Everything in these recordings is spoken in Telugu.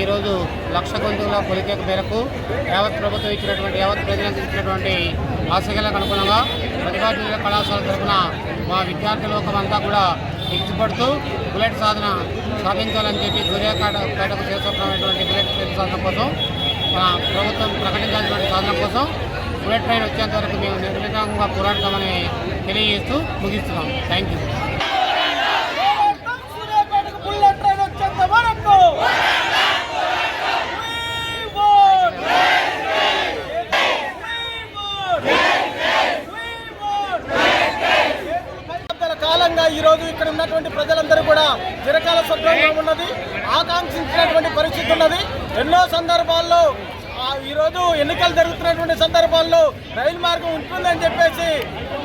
ఈరోజు లక్ష గొంతుల పొలికేక మేరకు యావత్ ప్రభుత్వం ఇచ్చినటువంటి యావత్ ప్రజలకు ఇచ్చినటువంటి ఆశయాలకు అనుగుణంగా ప్రతిభా జూనియర్ కళాశాల తరఫున మా విద్యార్థి లోకం అంతా కూడా ఇష్టపడుతూ బుల్లెట్ సాధన సాధించాలని చెప్పి సూర్యాపేటకు చేస్తున్నటువంటి బుల్లెట్ ట్రైన్ సాధన కోసం మా ప్రభుత్వం ప్రకటించాల్సినటువంటి సాధన కోసం బుల్లెట్ ట్రైన్ వచ్చేంత వరకు మేము నిర్విఘ్నంగా పోరాడతామని తెలియజేస్తూ ముగిస్తున్నాం. Thank you. కాలంగా ఈరోజు ఇక్కడ ఉన్నటువంటి ప్రజలందరూ కూడా చిరకాల స్వప్నంగా ఉన్నది, ఆకాంక్షించినటువంటి పరిస్థితి ఉన్నది. ఎన్నో సందర్భాల్లో ఈరోజు ఎన్నికలు జరుగుతున్నటువంటి సందర్భాల్లో రైలు మార్గం ఉంటుందని చెప్పేసి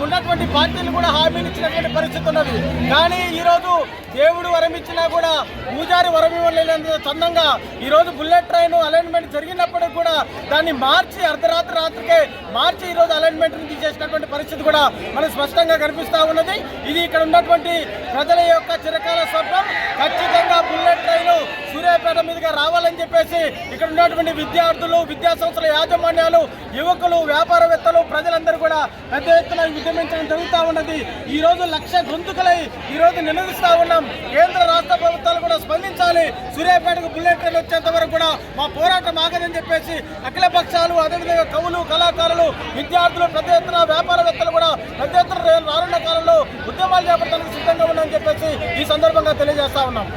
ఉన్నటువంటి పార్టీలు కూడా హామీలు ఇచ్చినటువంటి పరిస్థితి ఉన్నది. కానీ ఈరోజు దేవుడు వరం ఇచ్చినా కూడా పూజారి వరం ఇవ్వలేనంత చందంగా ఈరోజు బుల్లెట్ ట్రైన్ అలైన్మెంట్ జరిగినప్పటికీ కూడా దాన్ని మార్చి రాత్రికే మార్చి ఈరోజు అలైన్మెంట్ని తీసేసినటువంటి పరిస్థితి కూడా మనకు స్పష్టంగా కనిపిస్తూ ఉన్నది. ఇది ఇక్కడ ఉన్నటువంటి ప్రజల యొక్క చిరకాల స్వప్నం. ఖచ్చితంగా బుల్లెట్ ట్రైన్ సూర్యాపేట మీదుగా రావాలని చెప్పేసి ఇక్కడ ఉన్నటువంటి విద్యార్థులు, విద్యా సంస్థల యాజమాన్యాలు, యువకులు, వ్యాపారవేత్తలు, ప్రజలందరూ కూడా పెద్ద ఎత్తున ఉద్యమించడం జరుగుతూ ఉన్నది. ఈరోజు లక్ష గొంతుకలై ఈరోజు నిలదీస్తూ ఉన్నాం. కేంద్ర రాష్ట్ర ప్రభుత్వాలు కూడా స్పందించాలి. సూర్యాపేటకు బుల్లెట్ ట్రైన్ వచ్చేంత వరకు కూడా మా పోరాటం ఆగదని చెప్పేసి అఖిల పక్షాలు, అదేవిధంగా కవులు, కళాకారులు, విద్యార్థులు, పెద్ద ఎత్తున వ్యాపారవేత్తలు కూడా పెద్ద ఎత్తున రానున్న కాలంలో ఉద్యమాలు చేపట్టడానికి సిద్ధంగా ఉన్నామని చెప్పేసి ఈ సందర్భంగా తెలియజేస్తా ఉన్నాం.